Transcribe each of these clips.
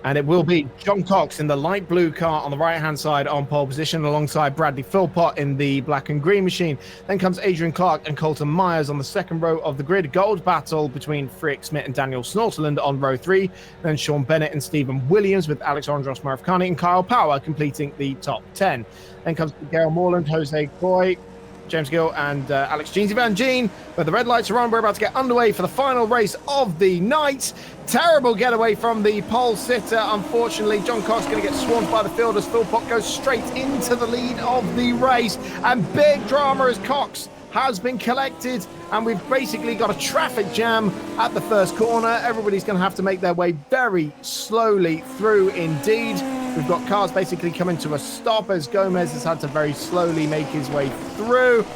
And it will be John Cox in the light blue car on the right-hand side on pole position, alongside Bradley Philpott in the black and green machine. Then comes Adrian Clark and Colton Myers on the second row of the grid. Gold battle between Frick Smith and Daniel Snorterland on row 3. Then Sean Bennett and Stephen Williams with Alexandros Marafkani and Kyle Power completing the top 10. Then comes Gail Morland, Jose Coy, James Gill and Alex Jeansy Van Gene. But the red lights are on. We're about to get underway for the final race of the night. Terrible getaway from the pole sitter. Unfortunately, John Cox going to get swamped by the field as Philpott goes straight into the lead of the race. And big drama as Cox has been collected. And we've basically got a traffic jam at the first corner. Everybody's going to have to make their way very slowly through indeed. We've got cars basically coming to a stop as Gomez has had to very slowly make his way through.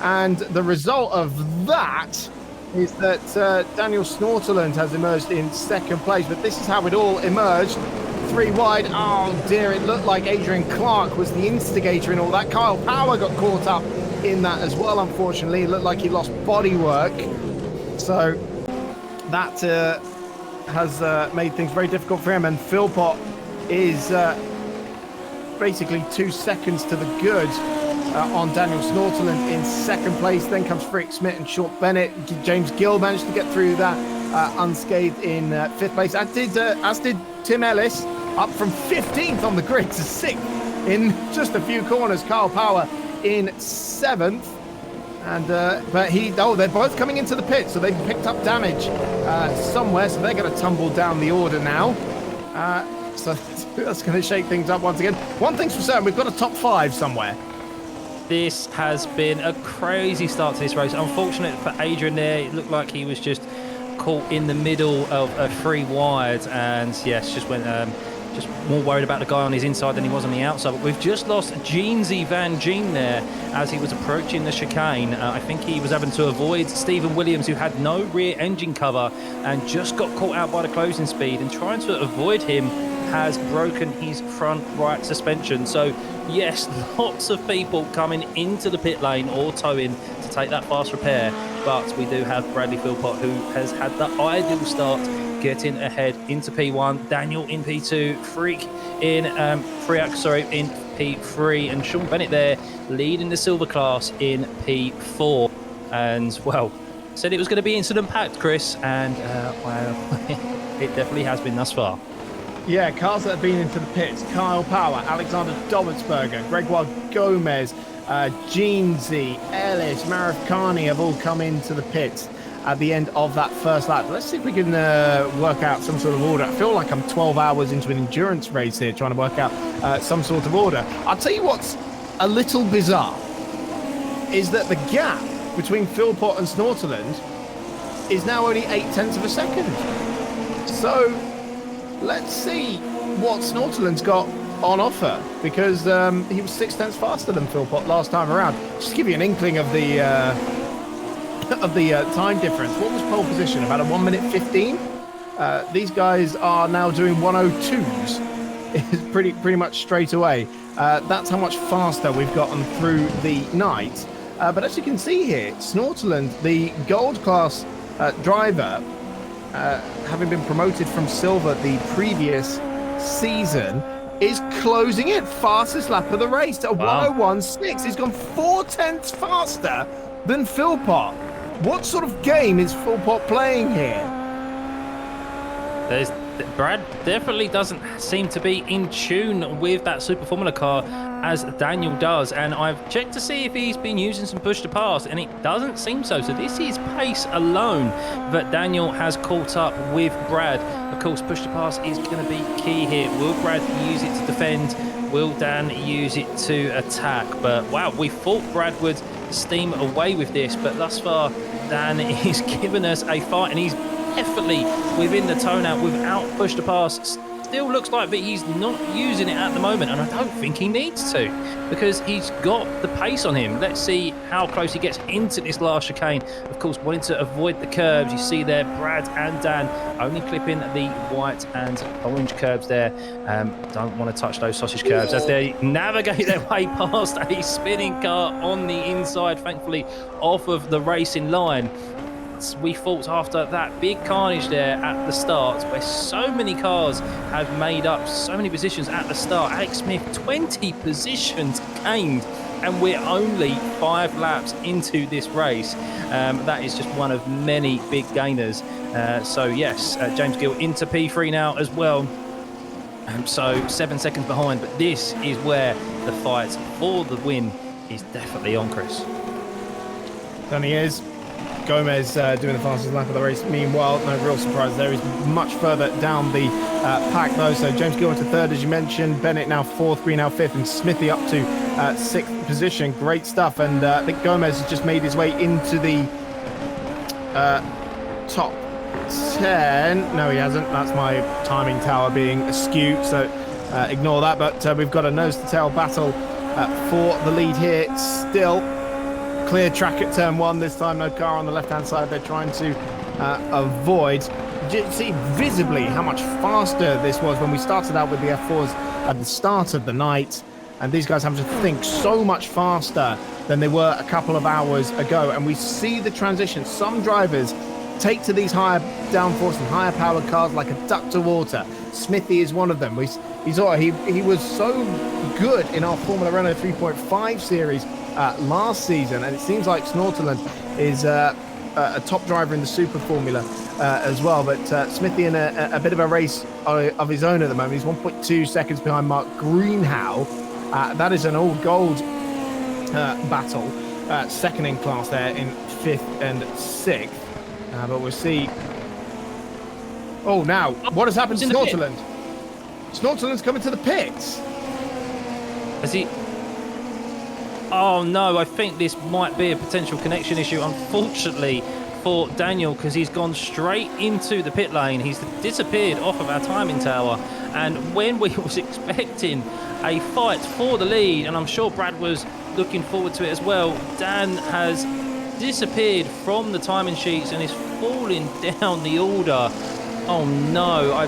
And the result of that is that Daniel Snorterland has emerged in second place. But this is how it all emerged. 3 wide. Oh dear, it looked like Adrian Clark was the instigator in all that. Kyle Power got caught up in that as well, unfortunately. It looked like he lost bodywork. So that has made things very difficult for him. And Philpott is basically 2 seconds to the good on Daniel Snorterland in second place. Then comes Frick Smith and Sean Bennett. James Gill managed to get through that unscathed in 5th place, as did Tim Ellis, up from 15th on the grid to 6th in just a few corners. Kyle Power in 7th. And but they're both coming into the pit, so they've picked up damage somewhere, so they're going to tumble down the order now. So that's going to shake things up once again. One thing's for certain, we've got a top 5 somewhere. This has been a crazy start to this race. Unfortunate for Adrian there. It looked like he was just caught in the middle of a 3 wide, and yes, just went just more worried about the guy on his inside than he was on the outside. But we've just lost Jeansy Van Gene there as he was approaching the chicane. I think he was having to avoid Stephen Williams, who had no rear engine cover and just got caught out by the closing speed, and trying to avoid him has broken his front right suspension. So yes, lots of people coming into the pit lane or towing to take that fast repair, but we do have Bradley Philpott, who has had the ideal start, getting ahead into P1, Daniel in P2, Freak in in P3, and Sean Bennett there leading the silver class in P4. And well, said it was going to be incident packed, Chris, and well, it definitely has been thus far. Yeah, cars that have been into the pits: Kyle Power, Alexander Dobertsberger, Gregoire Gomez, Jeansy, Ellis, Marafkani have all come into the pits at the end of that first lap. Let's see if we can work out some sort of order. I feel like I'm 12 hours into an endurance race here, trying to work out some sort of order. I'll tell you what's a little bizarre is that the gap between Philpott and Snorterland is now only 0.8 of a second. So let's see what Snorterland's got on offer, because he was 0.6 faster than Philpott last time around. Just to give you an inkling of the time difference. What was pole position? About a 1 minute 15. These guys are now doing 102s. pretty much straight away. That's how much faster we've gotten through the night. But as you can see here, Snorterland, the gold class driver, having been promoted from silver the previous season, is closing it. Fastest lap of the race at 1:01.6. He's gone 0.4 faster than Philpott. What sort of game is Philpott playing here? Brad definitely doesn't seem to be in tune with that Super Formula car as Daniel does, and I've checked to see if he's been using some push to pass, and it doesn't seem so. So this is pace alone that Daniel has caught up with Brad. Of course, push to pass is going to be key here. Will Brad use it to defend? Will Dan use it to attack? But wow, we thought Brad would steam away with this, but thus far Dan is giving us a fight, and he's definitely within the tone out without push to pass. Still looks like that he's not using it at the moment, and I don't think he needs to, because he's got the pace on him. Let's see how close he gets into this last chicane. Of course, wanting to avoid the curbs. You see there, Brad and Dan only clipping the white and orange curbs there. Don't want to touch those sausage curbs as they navigate their way past a spinning car on the inside, thankfully off of the racing line. But we thought after that big carnage there at the start, where so many cars have made up so many positions at the start, Alex Smith, 20 positions gained, and we're only 5 laps into this race. That is just one of many big gainers. So yes, James Gill into P3 now as well. So 7 seconds behind, but this is where the fight for the win is definitely on, Chris. And he is. Gomez doing the fastest lap of the race. Meanwhile, no real surprise there. He's much further down the pack, though. So James Gill into third, as you mentioned. Bennett now fourth, Green now fifth, and Smithy up to sixth position. Great stuff. And I think Gomez has just made his way into the top 10. No, he hasn't. That's my timing tower being askew. So ignore that. But we've got a nose-to-tail battle for the lead here still. Clear track at turn 1 this time. No car on the left-hand side they're trying to avoid. You see visibly how much faster this was when we started out with the F4s at the start of the night. And these guys have to think so much faster than they were a couple of hours ago. And we see the transition. Some drivers take to these higher downforce and higher powered cars like a duck to water. Smithy is one of them. He was so good in our Formula Renault 3.5 series last season, and it seems like Snorterland is a top driver in the Super Formula as well. But Smithy in a bit of a race of his own at the moment. He's 1.2 seconds behind Mark Greenhow. That is an all gold battle. Second in class there in 5th and 6th. But we'll see. Oh, now what has happened to Snorterland? Snorterland's coming to the pits. Has he? Oh no, I think this might be a potential connection issue, unfortunately for Daniel, because he's gone straight into the pit lane. He's disappeared off of our timing tower, and when we was expecting a fight for the lead, and I'm sure Brad was looking forward to it as well, Dan has disappeared from the timing sheets and is falling down the order. Oh no, I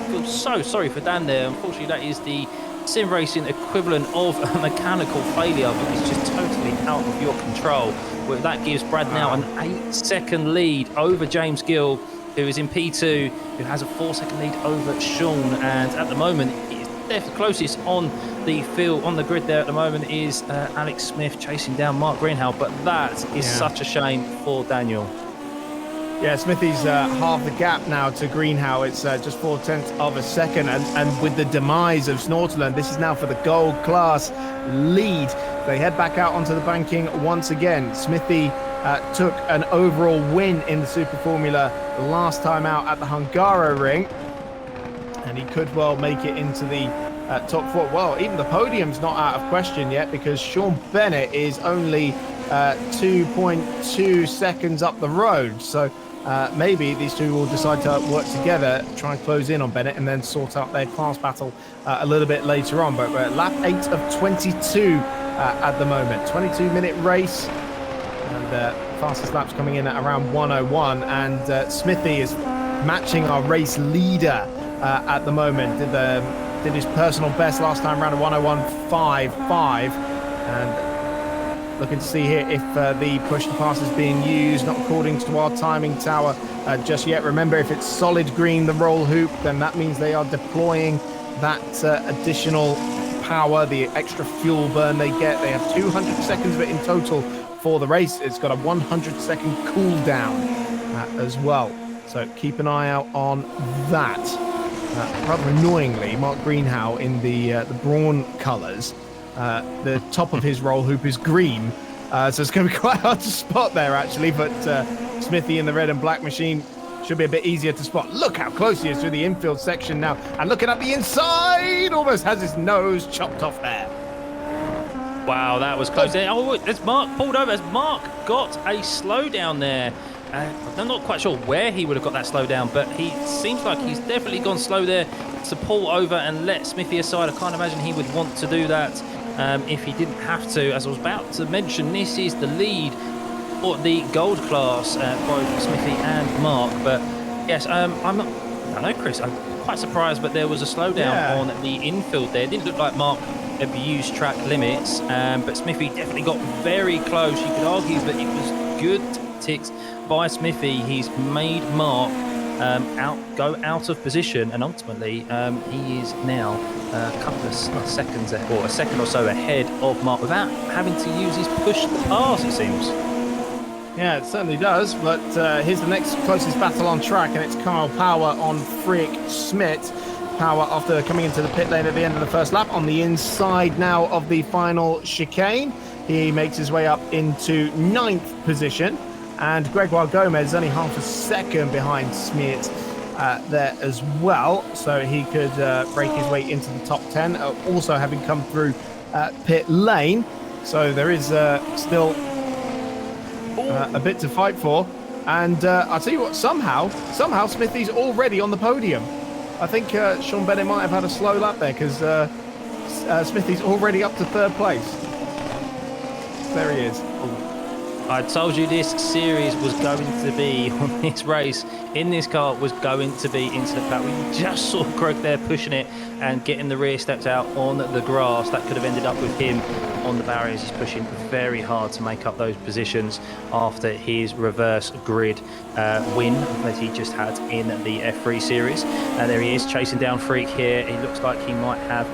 feel so sorry for Dan there. Unfortunately, that is the sim racing equivalent of a mechanical failure, but it's just totally out of your control. Well, that gives Brad now an 8-second lead over James Gill, who is in P2, who has a 4-second lead over Sean, and at the moment the closest on the field, on the grid there at the moment, is Alex Smith chasing down Mark Greenhow, but that is such a shame for Daniel. Yeah, Smithy's half the gap now to Greenhow. It's just 0.4 of a second. And with the demise of Snorterland, this is now for the gold class lead. They head back out onto the banking once again. Smithy took an overall win in the Super Formula last time out at the Hungaroring. And he could well make it into the top 4. Well, even the podium's not out of question yet, because Sean Bennett is only 2.2 seconds up the road. So maybe these two will decide to work together, try and close in on Bennett, and then sort out their class battle a little bit later on. But we're at lap 8 of 22 at the moment. 22-minute race, and fastest laps coming in at around 101. And Smithy is matching our race leader at the moment. Did his personal best last time around, a 101.55, and looking to see here if the push to pass is being used, not according to our timing tower just yet. Remember, if it's solid green, the roll hoop, then that means they are deploying that additional power, the extra fuel burn they get. They have 200 seconds of it in total for the race. It's got a 100-second cooldown as well. So keep an eye out on that. Rather annoyingly, Mark Greenhow in the Brawn colours, the top of his roll hoop is green, so it's going to be quite hard to spot there actually, but Smithy in the red and black machine should be a bit easier to spot. Look how close he is through the infield section now, and looking at the inside, almost has his nose chopped off there. Wow, that was close there. Oh, it's Mark pulled over. As Mark got a slowdown there. I'm not quite sure where he would have got that slowdown, but he seems like he's definitely gone slow there to pull over and let Smithy aside. I can't imagine he would want to do that if he didn't have to. As I was about to mention, this is the lead for the gold class, both Smithy and Mark. But yes, I don't know, Chris, I'm quite surprised, but there was a slowdown on the infield there. It didn't look like Mark abused track limits, but Smithy definitely got very close. You could argue that it was good ticks by Smithy. He's made Mark go out of position, and ultimately he is now a couple of seconds or a second or so ahead of Mark without having to use his push pass, it seems. Yeah, it certainly does, but here's the next closest battle on track, and it's Kyle Power on Frick Schmidt. Power, after coming into the pit lane at the end of the first lap, on the inside now of the final chicane. He makes his way up into 9th position, and Gregoire Gomez only half a second behind Schmidt there as well, so he could break his way into the top 10, also having come through pit lane. So there is still a bit to fight for, and I'll tell you what, somehow Smithy's already on the podium. I think Sean Bennett might have had a slow lap there, because Smithy's already up to 3rd place. There he is. I told you this series was going to be, on this race, in this car, was going to be into the back. We just saw Greg there pushing it and getting the rear steps out on the grass. That could have ended up with him on the barriers. He's pushing very hard to make up those positions after his reverse grid win that he just had in the F3 series. And there he is, chasing down Freak here. He looks like he might have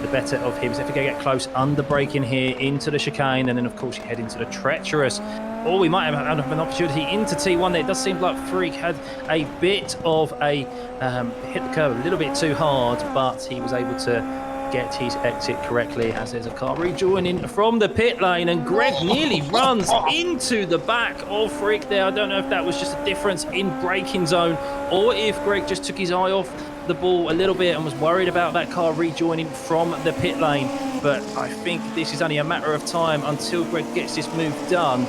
the better of him. So if we get close, under braking here into the chicane, and then of course you head into the treacherous. Oh, we might have an opportunity into T1 there. It does seem like Freak had a bit of a hit the curb a little bit too hard, but he was able to get his exit correctly as there's a car rejoining from the pit lane, and Greg nearly runs into the back of Freak there. I don't know if that was just a difference in braking zone, or if Greg just took his eye off the ball a little bit and was worried about that car rejoining from the pit lane. But I think this is only a matter of time until Greg gets this move done.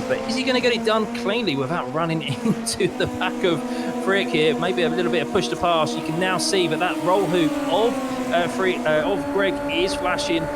But is he going to get it done cleanly without running into the back of Frick here? Maybe a little bit of push to pass. You can now see that roll hoop of Greg is flashing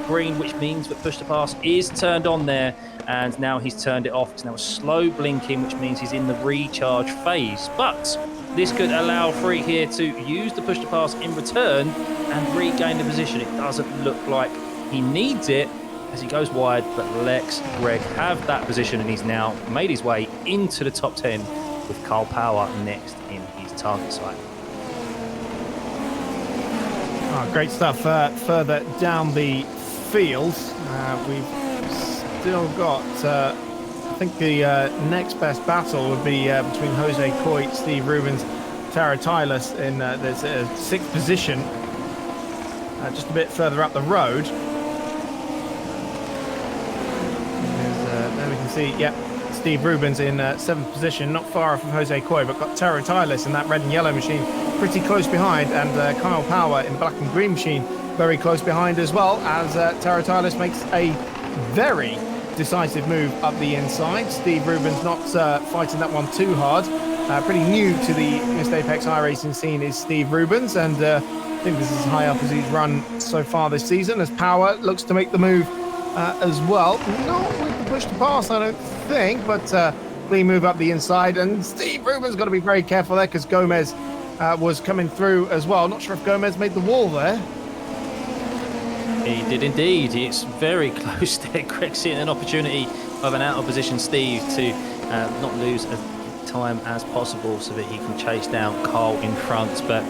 green, which means that push to pass is turned on there. And now he's turned it off. It's now a slow blinking, which means he's in the recharge phase. But this could allow Freak here to use the push to pass in return and regain the position. It doesn't look like he needs it as he goes wide, but lets Greg have that position, and he's now made his way into the top 10 with Carl Power next in his target site. Oh, great stuff. Further down the field, we've still got I think the next best battle would be between Jose Coit, Steve Rubens, Tara Tylus in there's a 6th position, just a bit further up the road. There we can see, yep, Steve Rubens in 7th position, not far off from Jose Coit, but got Tara Tylus in that red and yellow machine pretty close behind, and Kyle Power in black and green machine very close behind as well, as Tara Tylus makes a very decisive move up the inside. Steve Rubens not fighting that one too hard. Pretty new to the Missed Apex iRacing scene is Steve Rubens, and I think this is as high up as he's run so far this season, as Power looks to make the move as well. Not with the push to pass, I don't think, but clean move up the inside, and Steve Rubens got to be very careful there because Gomez was coming through as well. Not sure if Gomez made the wall there. He did indeed. It's very close there. Greg seeing an opportunity of an out of position Steve to not lose as time as possible so that he can chase down Carl in front. But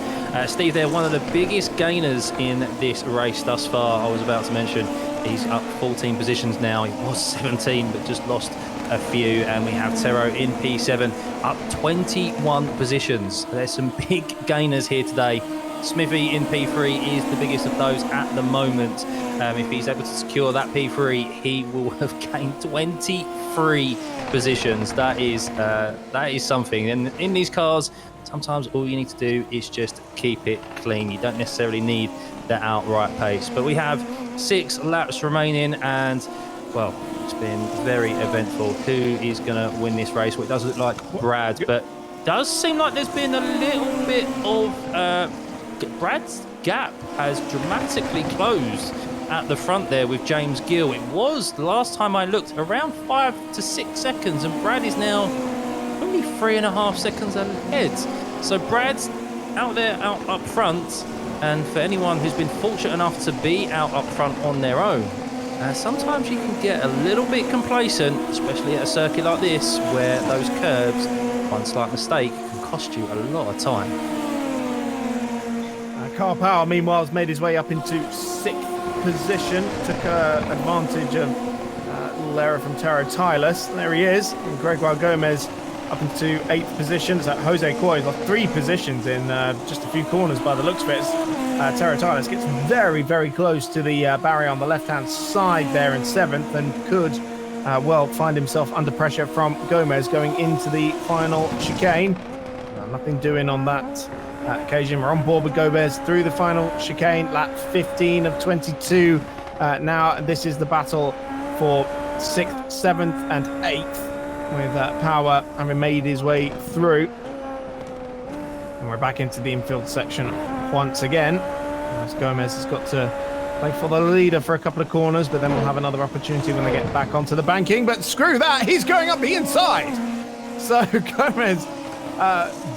Steve there, one of the biggest gainers in this race thus far. I was about to mention he's up 14 positions now. He was 17 but just lost a few, and we have Tero in P7 up 21 positions. There's some big gainers here today. Smithy in P3 is the biggest of those at the moment. If he's able to secure that P3, he will have gained 23 positions. That is something. And in these cars, sometimes all you need to do is just keep it clean. You don't necessarily need the outright pace. But we have 6 laps remaining, and well, it's been very eventful. Who is going to win this race? Well, it does look like Brad, but does seem like there's been a little bit of Brad's gap has dramatically closed at the front there with James Gill. It was, the last time I looked, around 5 to 6 seconds, and Brad is now only 3.5 seconds ahead. So Brad's out there, out up front, and for anyone who's been fortunate enough to be out up front on their own, Sometimes you can get a little bit complacent, especially at a circuit like this, where those curves, one slight mistake, can cost you a lot of time. Carl Power, meanwhile, has made his way up into 6th position. Took advantage of a little error from Taro Tilas. There he is. And Gregoire Gomez up into 8th position. So Jose Coy lost 3 positions in just a few corners by the looks of it. Taro Tilas gets very, very close to the barrier on the left-hand side there in 7th and could, well, find himself under pressure from Gomez going into the final chicane. Nothing doing on that occasion. We're on board with Gomez through the final chicane, lap 15 of 22. Now this is the battle for 6th, 7th and 8th with Power having made his way through. And we're back into the infield section once again. As Gomez has got to play for the leader for a couple of corners, but then we'll have another opportunity when they get back onto the banking. But screw that, he's going up the inside. So Gomez,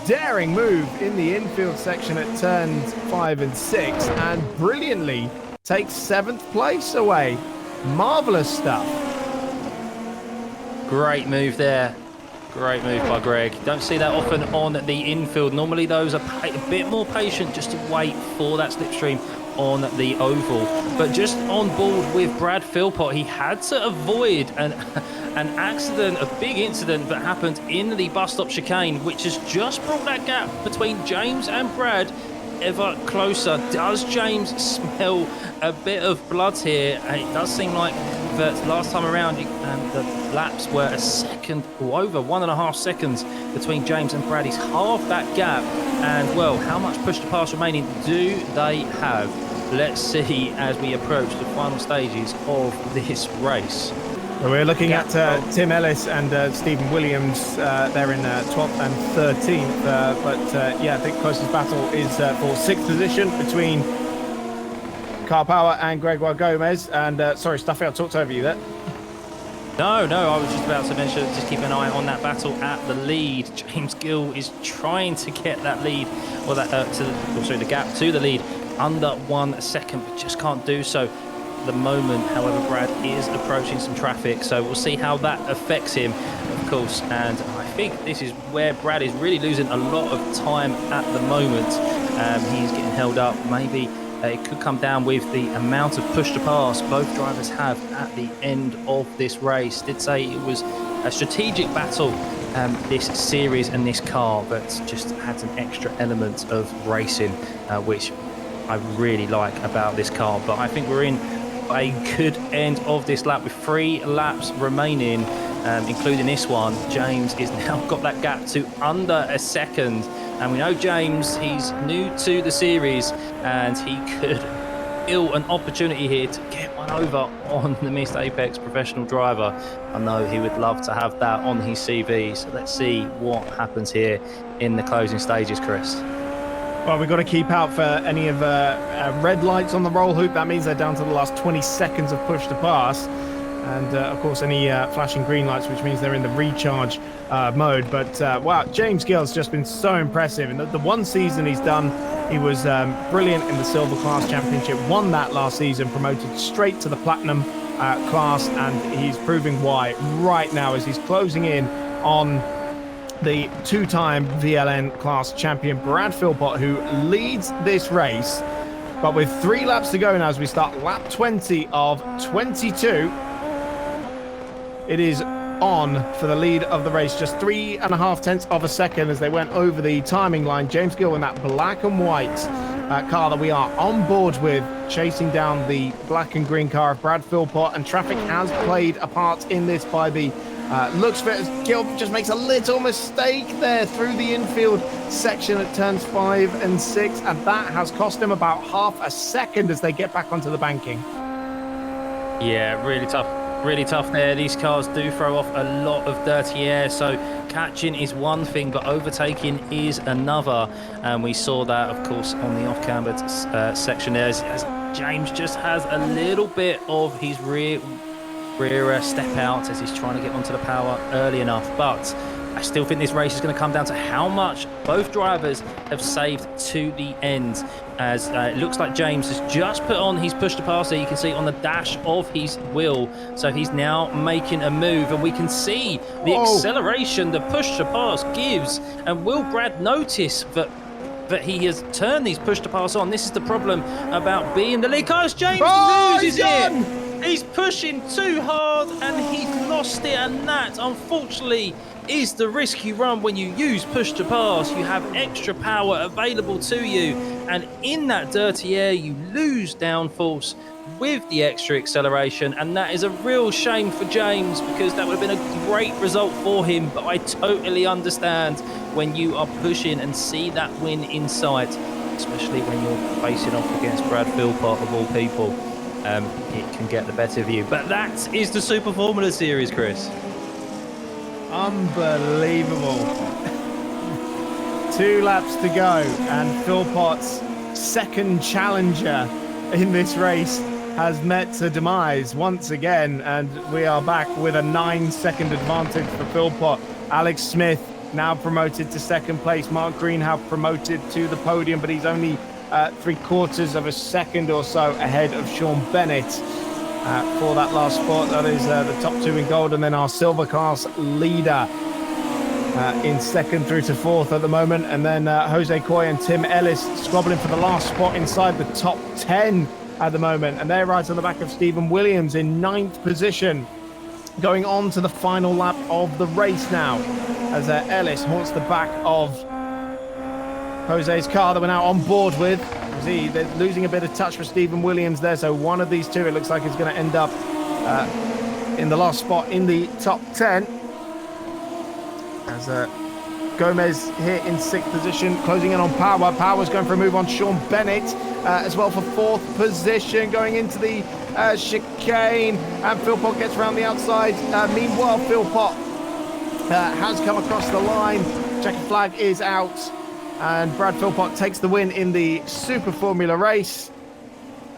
daring move in the infield section at turns 5 and 6 and brilliantly takes 7th place away. Marvellous stuff. Great move there. Great move by Greg. Don't see that often on the infield. Normally those are a bit more patient just to wait for that slipstream on the oval. But just on board with Brad Philpott, he had to avoid an accident, a big incident that happened in the bus stop chicane, which has just brought that gap between James and Brad ever closer. Does James smell a bit of blood here? And it does seem like that last time around the laps were a second or over 1.5 seconds between James and Brad. He's half that gap. And well, how much push to pass remaining do they have? Let's see as we approach the final stages of this race. So we're looking at Tim Ellis and Stephen Williams. They're in 12th and 13th. But yeah, I think closest battle is for 6th position between Carl Power and Gregoire Gomez. And sorry, Stuffy, I talked over you there. No, I was just about to mention, just keep an eye on that battle at the lead. James Gill is trying to get that lead, or that the gap to the lead under 1 second, but just can't do so at the moment. However, Brad is approaching some traffic, so we'll see how that affects him, of course. And I think this is where Brad is really losing a lot of time at the moment. He's getting held up. Maybe it could come down with the amount of push to pass both drivers have at the end of this race. Did say it was a strategic battle, this series and this car, but just had some extra elements of racing, which I really like about this car. But I think we're in a good end of this lap with 3 laps remaining, including this one. James is now got that gap to under a second. And we know James, he's new to the series, and he could ill an opportunity here to get one over on the Missed Apex professional driver. I know he would love to have that on his CV. So let's see what happens here in the closing stages, Chris. Well, we've got to keep out for any of red lights on the roll hoop. That means they're down to the last 20 seconds of push to pass. And, of course, any flashing green lights, which means they're in the recharge mode. But, wow, James Gill's just been so impressive. And the one season he's done, he was brilliant in the Silver Class Championship, won that last season, promoted straight to the Platinum class. And he's proving why right now as he's closing in on the 2-time VLN class champion, Brad Philpott, who leads this race. But with 3 laps to go now as we start lap 20 of 22, it is on for the lead of the race. Just 3.5 tenths of a second as they went over the timing line. James Gill in that black and white car that we are on board with, chasing down the black and green car of Brad Philpott. And traffic has played a part in this by the looks for it as Gill just makes a little mistake there through the infield section at turns 5 and 6. And that has cost him about half a second as they get back onto the banking. Yeah, really tough. Really tough there. These cars do throw off a lot of dirty air, so catching is one thing, but overtaking is another. And we saw that, of course, on the off-camber section there, as James just has a little bit of his rear step out as he's trying to get onto the power early enough. But I still think this race is going to come down to how much both drivers have saved to the end, as it looks like James has just put on his push to pass there. You can see on the dash of his wheel, so he's now making a move, and we can see the acceleration the push to pass gives. And will Brad notice that he has turned these push to pass on? This is the problem about being the lead car, as James loses it. He's pushing too hard and he's lost it, and that unfortunately is the risk you run when you use push to pass. You have extra power available to you, and in that dirty air you lose downforce with the extra acceleration, and that is a real shame for James, because that would have been a great result for him. But I totally understand when you are pushing and see that win in sight, especially when you're facing off against Brad Philpott of all people. It can get the better of you. But that is the Super Formula Series, Chris. Unbelievable. 2 laps to go, and Philpott's second challenger in this race has met a demise once again, and we are back with a 9-second advantage for Philpott. Alex Smith now promoted to second place. Mark Greenhouse promoted to the podium, but he's only 3/4 of a second or so ahead of Sean Bennett for that last spot. That is the top 2 in gold, and then our silver class leader in second through to 4th at the moment, and then Jose Coy and Tim Ellis squabbling for the last spot inside the top 10 at the moment, and they're right on the back of Stephen Williams in 9th position, going on to the final lap of the race now, as Ellis haunts the back of Jose's car that we're now on board with. See, they're losing a bit of touch for Stephen Williams there, so one of these two, it looks like, is going to end up in the last spot in the top 10. As Gomez here in 6th position, closing in on Power. Power's going for a move on Sean Bennett as well for 4th position, going into the chicane, and Philpott gets around the outside. Meanwhile, Philpott has come across the line. Checkered flag is out, and Brad Philpott takes the win in the Super Formula race.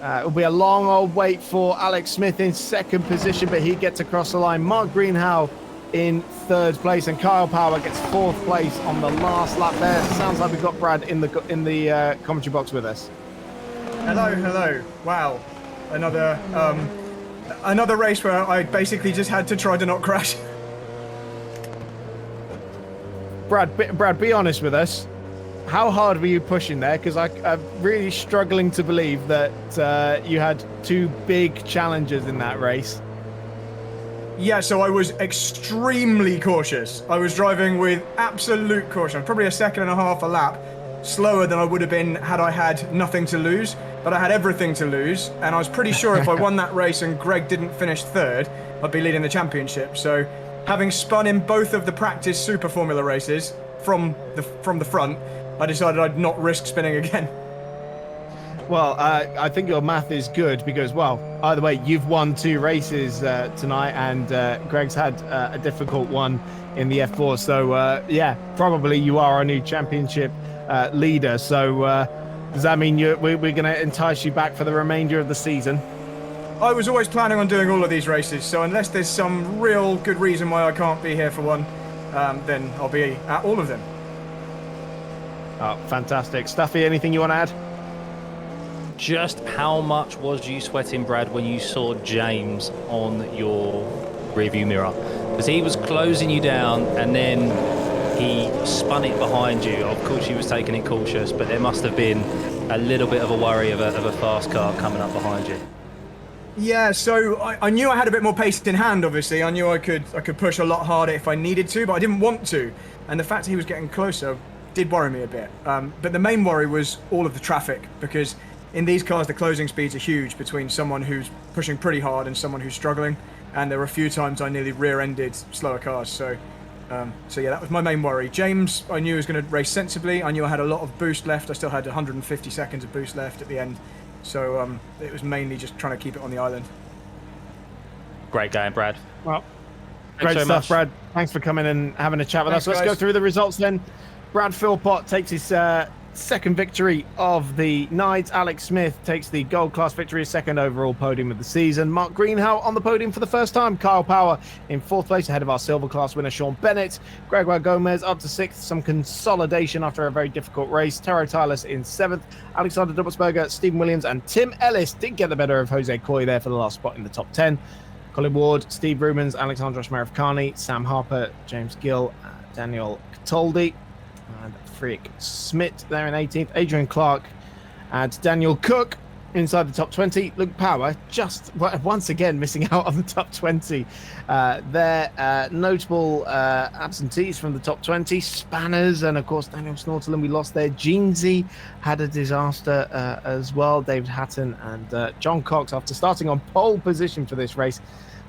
It'll be a long old wait for Alex Smith in 2nd position, but he gets across the line. Mark Greenhouse in 3rd place, and Kyle Power gets 4th place on the last lap there. Sounds like we've got Brad in the commentary box with us. Hello. Wow, another race where I basically just had to try to not crash. Brad, be honest with us. How hard were you pushing there? Because I'm really struggling to believe that you had 2 big challenges in that race. Yeah, so I was extremely cautious. I was driving with absolute caution, probably 1.5 seconds a lap slower than I would have been had I had nothing to lose, but I had everything to lose, and I was pretty sure if I won that race and Greg didn't finish 3rd, I'd be leading the championship. So having spun in both of the practice Super Formula races from the front, I decided I'd not risk spinning again. Well, I think your math is good because, well, either way, you've won 2 races tonight, and Greg's had a difficult one in the F4. So, yeah, probably you are our new championship leader. So does that mean we're going to entice you back for the remainder of the season? I was always planning on doing all of these races, so unless there's some real good reason why I can't be here for one, then I'll be at all of them. Oh, fantastic. Stuffy, anything you want to add? Just how much was you sweating, Brad, when you saw James on your rearview mirror? Because he was closing you down, and then he spun it behind you. Of course, he was taking it cautious, but there must have been a little bit of a worry of a fast car coming up behind you. Yeah, so I knew I had a bit more pace in hand, obviously. I knew I could push a lot harder if I needed to, but I didn't want to. And the fact that he was getting closer did worry me a bit. But the main worry was all of the traffic, because in these cars, the closing speeds are huge between someone who's pushing pretty hard and someone who's struggling. And there were a few times I nearly rear-ended slower cars. So yeah, that was my main worry. James, I knew was going to race sensibly. I knew I had a lot of boost left. I still had 150 seconds of boost left at the end. So it was mainly just trying to keep it on the island. Great game, Brad. Well, great stuff, much. Brad. Thanks for coming and having a chat with us. Let's go through the results then. Brad Philpott takes his second victory of the night. Alex Smith takes the gold class victory, second overall podium of the season. Mark Greenhow on the podium for the first time. Kyle Power in fourth place ahead of our silver class winner Sean Bennett. Gregoire Gomez up to sixth, some consolidation after a very difficult race. Taro Tyler in seventh. Alexander Dubbelsberger, Stephen Williams and Tim Ellis did get the better of Jose Coy there for the last spot in the top 10. Colin Ward, Steve Rumans, Alexandros Marifkani, Sam Harper, James Gill, Daniel Cataldi, and Frick Smith there in 18th. Adrian Clark and Daniel Cook inside the top 20. Luke Power just once again missing out on the top 20. Notable absentees from the top 20. Spanners and, of course, Daniel Snortelen. We lost there. Jeansy had a disaster as well. David Hatton and John Cox, after starting on pole position for this race,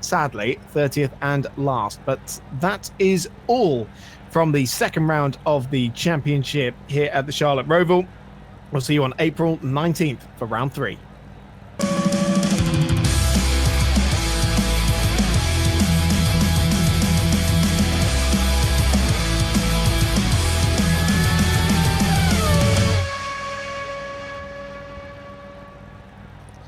sadly 30th and last. But that is all from the second round of the championship here at the Charlotte Roval. We'll see you on April 19th for round 3.